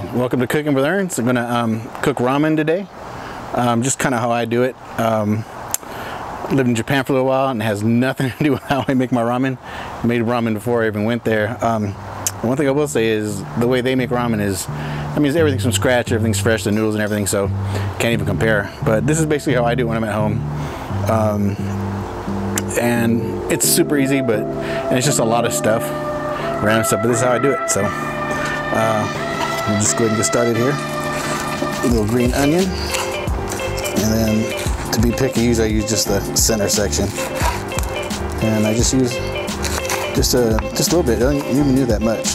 Hey, welcome to Cooking with Erns. I'm gonna cook ramen today. Just kind of how I do it. Lived in Japan for a little while, and it has nothing to do with how I make my ramen. I made ramen before I even went there. One thing I will say is the way they make ramen is, I mean, everything's from scratch, everything's fresh, the noodles and everything, so can't even compare. But this is basically how I do it when I'm at home. And it's super easy, and it's just a lot of stuff, random stuff, but this is how I do it. So we'll just go ahead and get started here. A little green onion, and then to be picky, I use just the center section, and I just use just a little bit. I don't even do that much.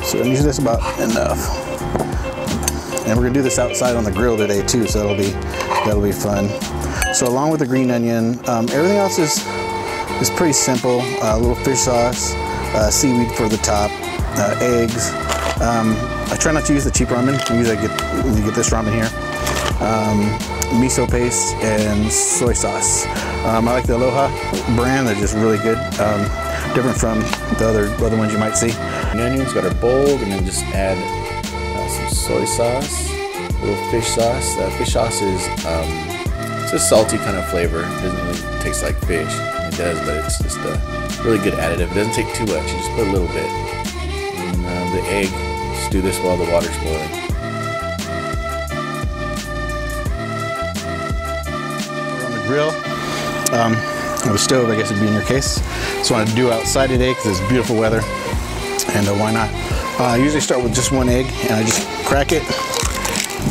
So usually that's about enough. And we're gonna do this outside on the grill today too, so that'll be fun. So along with the green onion, everything else is pretty simple. A little fish sauce, seaweed for the top, eggs. I try not to use the cheap ramen. Usually you get this ramen here. Miso paste and soy sauce. I like the Aloha brand. They're just really good. Different from the other ones you might see. And onions got our bowl, and then just add some soy sauce, a little fish sauce. Fish sauce is it's a salty kind of flavor. It doesn't really taste like fish. It does, but it's just a really good additive. It doesn't take too much. You just put a little bit. And the egg. Just do this while the water's boiling. We're on the grill. On the stove, I guess it'd be in your case. Just want to do outside today because it's beautiful weather, and why not? I usually start with just one egg, and I just crack it,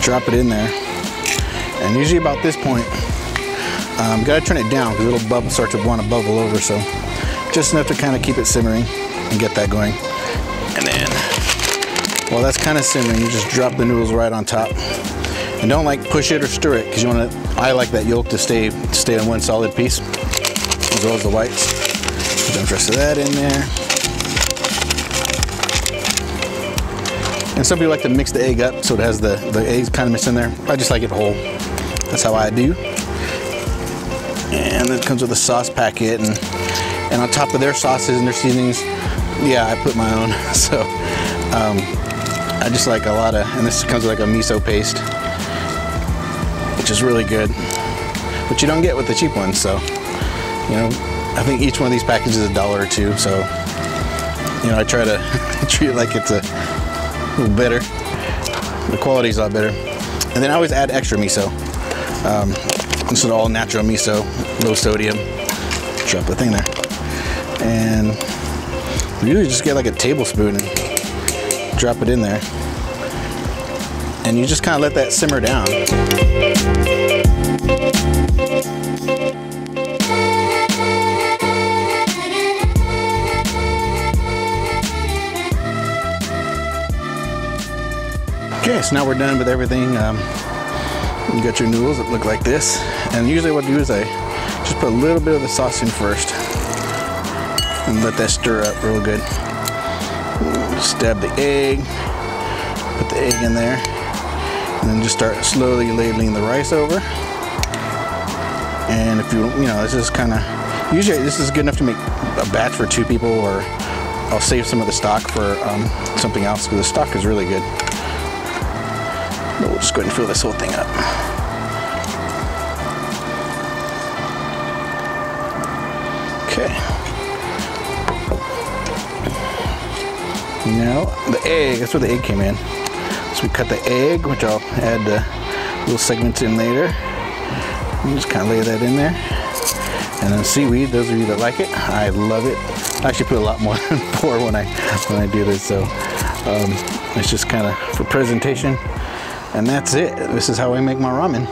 drop it in there, and usually about this point, gotta turn it down because it'll start to want to bubble over. So just enough to kind of keep it simmering and get that going. And then while that's kind of simmering, you just drop the noodles right on top, and don't push it or stir it because you want to. I like that yolk to stay on one solid piece, as well as the whites. Dump the rest of that in there. And some people like to mix the egg up so it has the eggs kind of mixed in there. I just like it whole. That's how I do. And it comes with a sauce packet, and on top of their sauces and their seasonings, yeah, I put my own. So I just like a lot of, and this comes with like a miso paste, which is really good, which you don't get with the cheap ones. So, you know, I think each one of these packages is $1 or $2. So, you know, I try to treat it like it's a little better. The quality's a lot better. And then I always add extra miso. This is all natural miso, low sodium. Drop the thing there. And you usually just get like a tablespoon and drop it in there. And you just kind of let that simmer down. Okay, so now we're done with everything. You got your noodles that look like this. And usually what I do is I just put a little bit of the sauce in first and let that stir up real good. Stab the egg, put the egg in there, and then just start slowly ladling the rice over. And if you know, this is kind of, usually this is good enough to make a batch for 2 people, or I'll save some of the stock for something else because the stock is really good. But we'll just go ahead and fill this whole thing up. Okay. Now the egg, that's where the egg came in. So we cut the egg, which I'll add little segments in later. And just kind of lay that in there. And then seaweed, those of you that like it, I love it. I actually put a lot more than 4 when I do this, so it's just kind of for presentation. And that's it. This is how I make my ramen.